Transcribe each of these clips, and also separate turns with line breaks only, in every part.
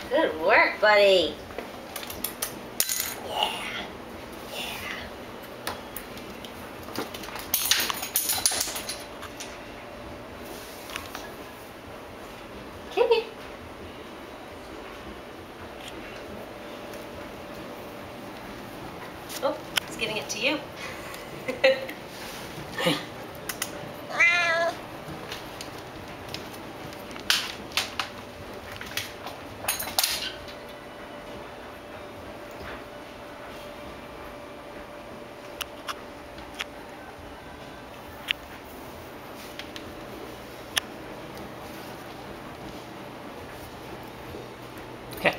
Good work, buddy. Yeah. Yeah. Come here. Oh, he's giving it to you.
Hey. Okay.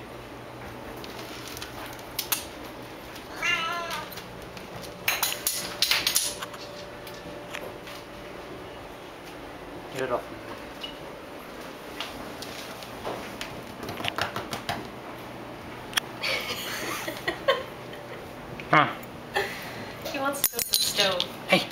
Get it off. Huh.
He wants to go to the stove.
Hey.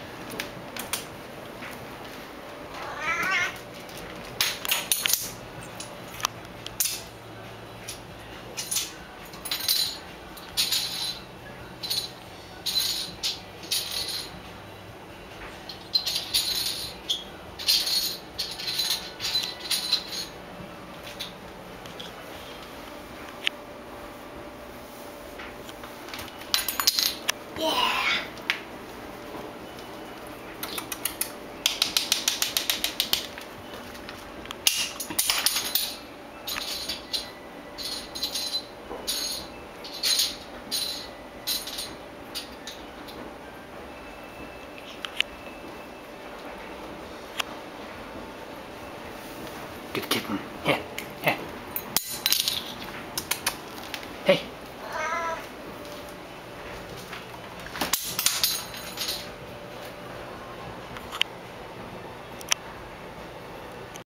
Yeah.
Good kitten. Here. Here. Hey.